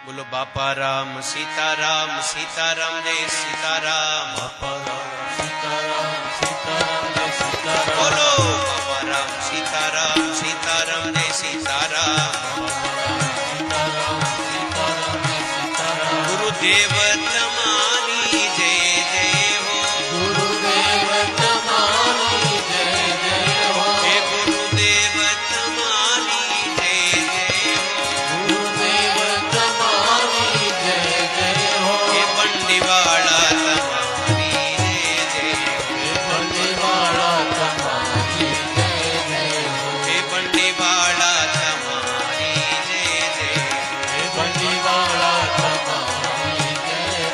बोलो बापा राम सीताराम सीताराम जय सीताराम। बापा राम सीताराम सीताराम जय सीताराम। बोलो बापा राम सीताराम सीताराम जय सीताराम। गुरुदेव तुम्हारी जय जय हो। गुरुदेव तुम्हारी जय जय हो। हे गुरुदेव तुम्हारी जय जय हो। गुरुदेव तुम्हारी जय जय हो। हे बंडीवाड़ा तुम्हारी जय जय हो। हे बंडीवाड़ा तुम्हारी जय जय हो। हे बंडीवाड़ा तुम्हारी जय जय हो। हे बंडीवाड़ा तुम्हारी जय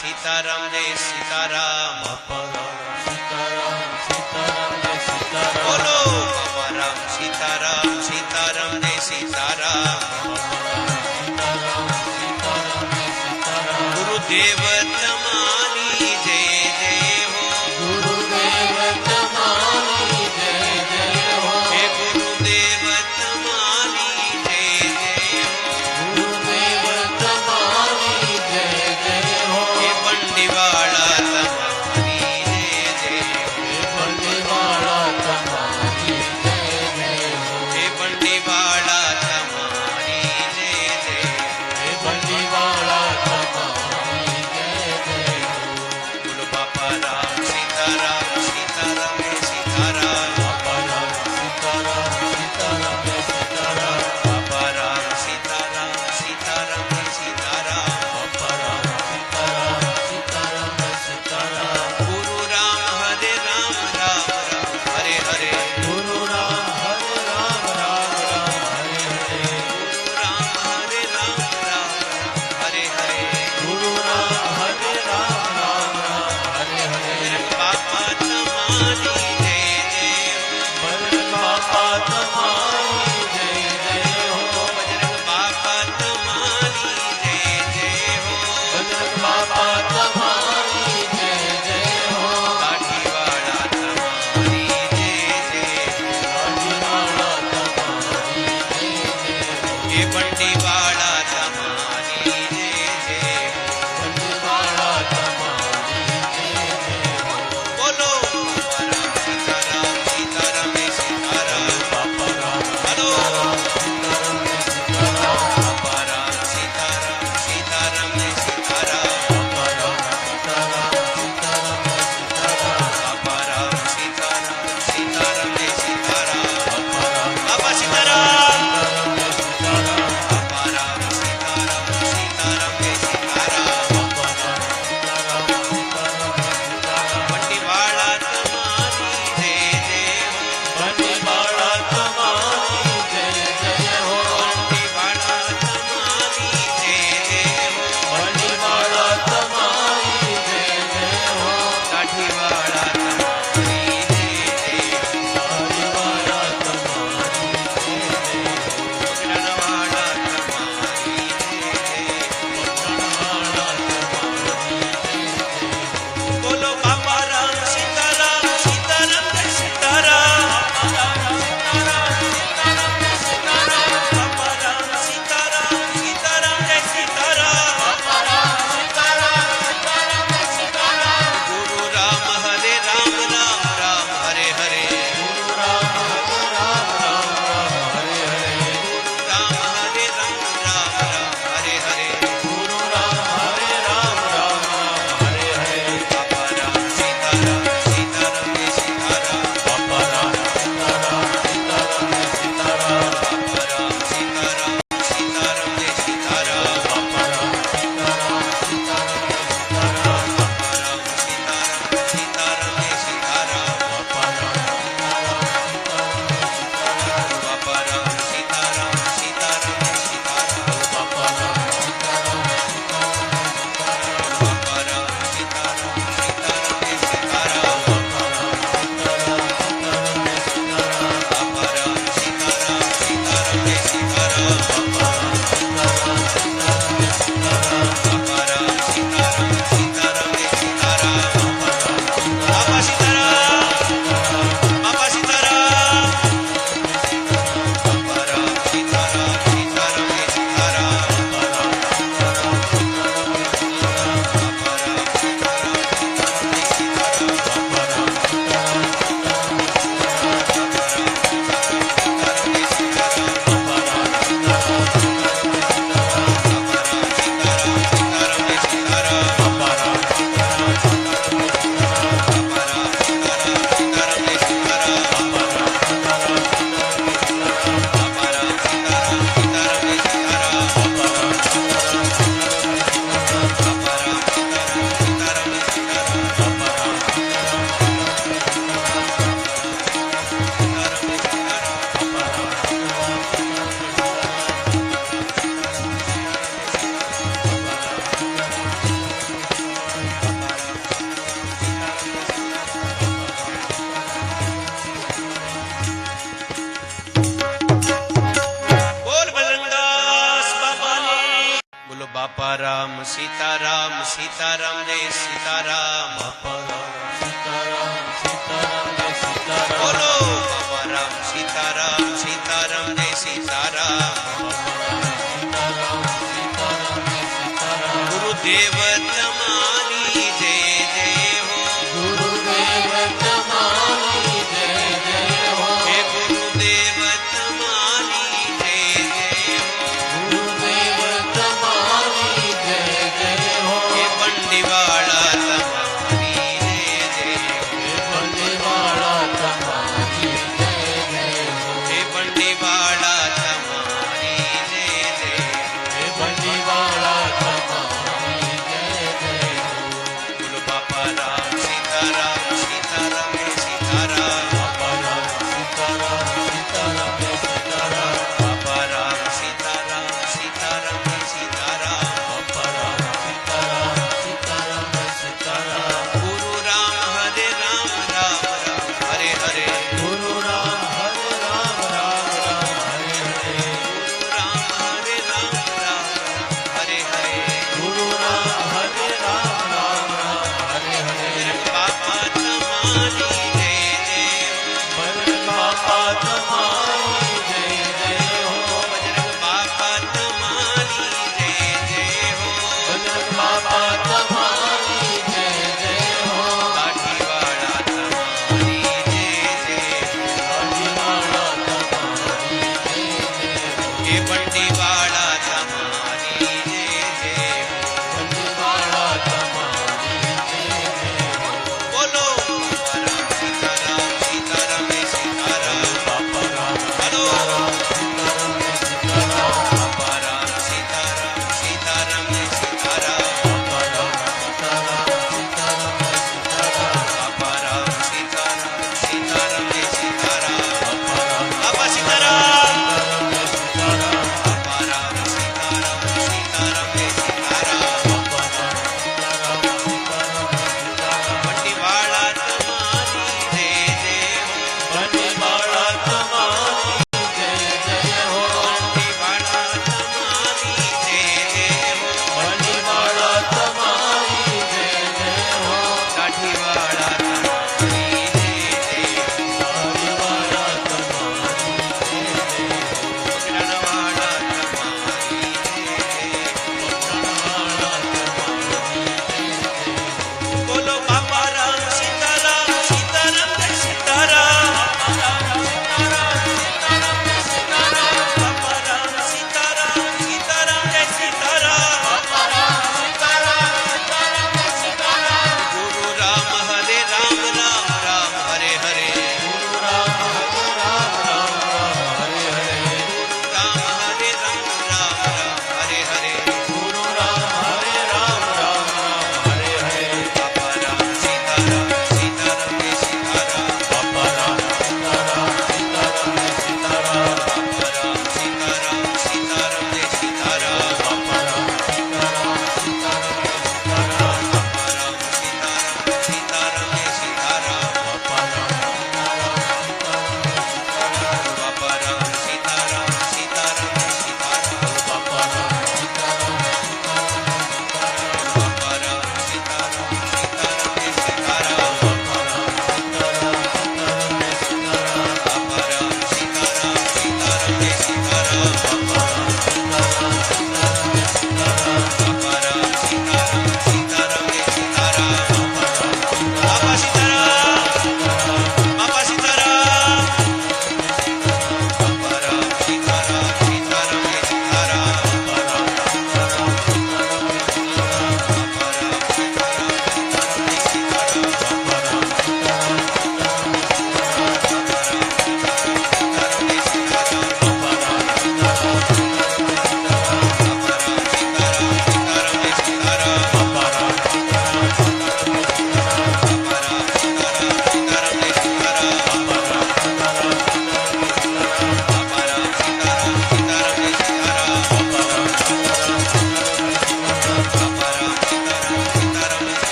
સીતારામ જય સીતારામ સીતારામ સીતારામ જય સીતારામ બોલો બાબા સીતારામ સીતારામ જય સીતારામ સીતારામ સીતારામ જય સીતારામ ગુરુદેવ તમારી જય જય હો ગુરુદેવ તમારી જય જય હો હે ગુરુદેવ તમારી જય જય હો ગુરુદેવ તમારી જય જય હો હે બંડીવાળા તમારી જય જય હો હે બંડીવાળા તમારી જય જય હો હે બંડીવાળા તમારી જય જય હો હે બંડીવાળા તમારી જય જય સીતારામ જય સીતારામ સીતારામ સીતારામ જય સીતારામ બોલો બાબા રામ સીતારામ સીતારામ જય સીતારામ ગુરુદેવ તમારી જય જય હો ગુરુદેવ તમારી જય જય હો હે ગુરુદેવ તમારી જય જય હો ગુરુદેવ તમારી જય જય હો હે બંડીવાળા તમારી જય જય હો હે બંડીવાળા તમારી જય જય હો હે બંડીવાળા તમારી જય જય હે બંડીવાળા તમારી જય જય હો બોલો બાપા રામ